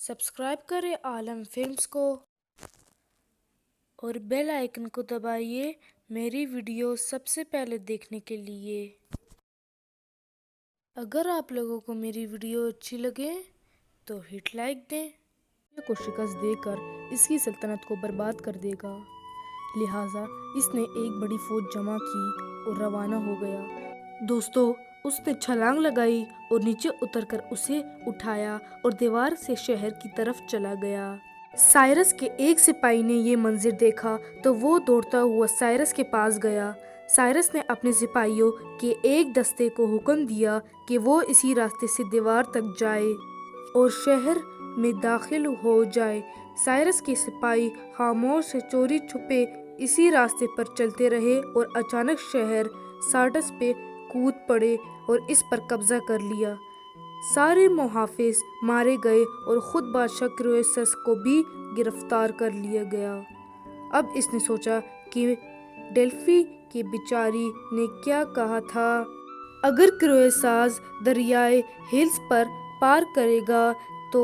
Subscribe करें आलम films को और बेल आइकन को दबाइए मेरी वीडियो सबसे पहले देखने के लिए। अगर आप लोगों को मेरी वीडियो अच्छी लगे तो हिट लाइक दें। को शिकस्त देकर इसकी सल्तनत को बर्बाद कर देगा, लिहाजा इसने एक बड़ी फौज जमा की और रवाना हो गया। दोस्तों, उसने छलांग लगाई और नीचे उतरकर उसे उठाया और दीवार से शहर की तरफ चला गया। साइरस के एक सिपाही ने ये मंजर देखा तो वो दौड़ता हुआ साइरस के पास गया। साइरस ने अपने सिपाहियों के एक दस्ते को हुक्म दिया कि वो इसी रास्ते से दीवार तक जाए और शहर में दाखिल हो जाए। साइरस के सिपाही खामोश से चोरी छुपे इसी रास्ते पर चलते रहे और अचानक शहर सार्डस पे कूद पड़े और इस पर कब्जा कर लिया। सारे मुहाफिज मारे गए और खुद बादशाह क्रोएसस को भी गिरफ्तार कर लिया गया। अब इसने सोचा कि डेल्फी की बिचारी ने क्या कहा था, अगर क्रोएसस दरियाए हिल्स पर पार करेगा तो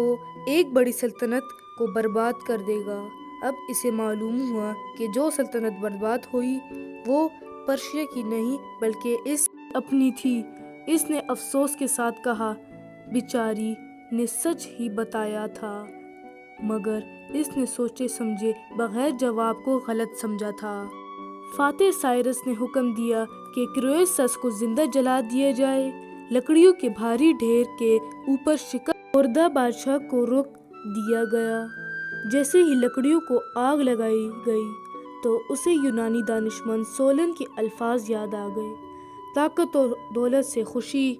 एक बड़ी सल्तनत को बर्बाद कर देगा। अब इसे मालूम हुआ कि जो सल्तनत बर्बाद हुई वो पर्शिया की नहीं बल्कि इस अपनी थी। इसने अफसोस के साथ कहा, बिचारी ने सच ही बताया था, मगर इसने सोचे समझे बगैर जवाब को गलत समझा था। फातेह साइरस ने हुक्म दिया कि क्रोएसस को जिंदा जला दिया जाए। लकड़ियों के भारी ढेर के ऊपर शिकस्त खुर्दा बादशाह को रोक दिया गया। जैसे ही लकड़ियों को आग लगाई गई तो उसे यूनानी दानिशमंद सोलन के अल्फाज याद आ गए, ताकत और दौलत से खुशी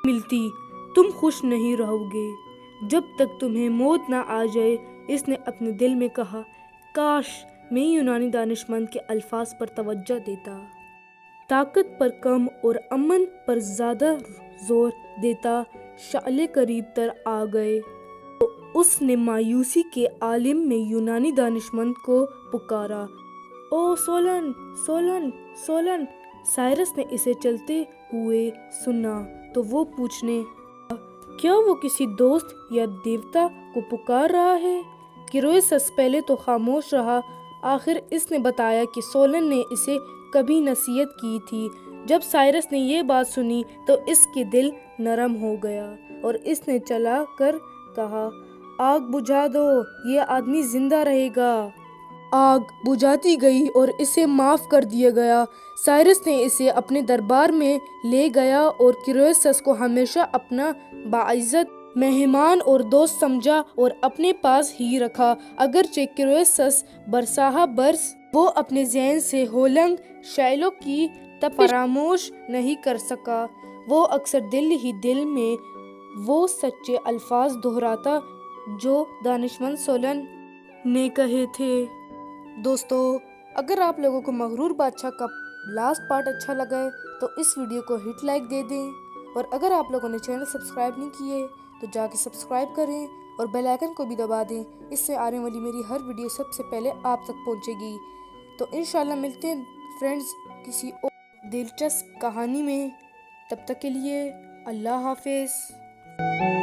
मिलती, तुम खुश नहीं रहोगे जब तक तुम्हें मौत ना आ जाए। इसने अपने दिल में कहा, काश मैं यूनानी दानिशमंद के अल्फाज पर तवज्जो देता, ताकत पर कम और अमन पर ज्यादा जोर देता। शाले करीब तर आ गए तो उसने मायूसी के आलिम में यूनानी दानिशमंद को पुकारा, ओ सोलन सोलन सोलन। साइरस ने इसे चलते हुए सुना तो वो पूछने, क्या वो किसी दोस्त या देवता को पुकार रहा है? क्रोएसस पहले तो खामोश रहा, आखिर इसने बताया कि सोलन ने इसे कभी नसीहत की थी। जब साइरस ने ये बात सुनी तो इसके दिल नरम हो गया और इसने चला कर कहा, आग बुझा दो, ये आदमी जिंदा रहेगा। आग बुझाती गई और इसे माफ कर दिया गया। साइरस ने इसे अपने दरबार में ले गया और क्रोएसस को हमेशा अपना बाइज्जत मेहमान और दोस्त समझा और अपने पास ही रखा। अगरचे क्रोएसस बरसाहा बरस वो अपने ज़हन से होलंग शैलों की फरामोश नहीं कर सका। वो अक्सर दिल ही दिल में वो सच्चे अल्फाज दोहराता जो दानिशमंद सोलन ने कहे थे। दोस्तों, अगर आप लोगों को मगरूर बादशाह का लास्ट पार्ट अच्छा लगा है तो इस वीडियो को हिट लाइक दे दें और अगर आप लोगों ने चैनल सब्सक्राइब नहीं किए तो जाके सब्सक्राइब करें और बेल आइकन को भी दबा दें। इससे आने वाली मेरी हर वीडियो सबसे पहले आप तक पहुंचेगी। तो इंशाल्लाह मिलते हैं फ्रेंड्स किसी और दिलचस्प कहानी में। तब तक के लिए अल्लाह हाफिज़।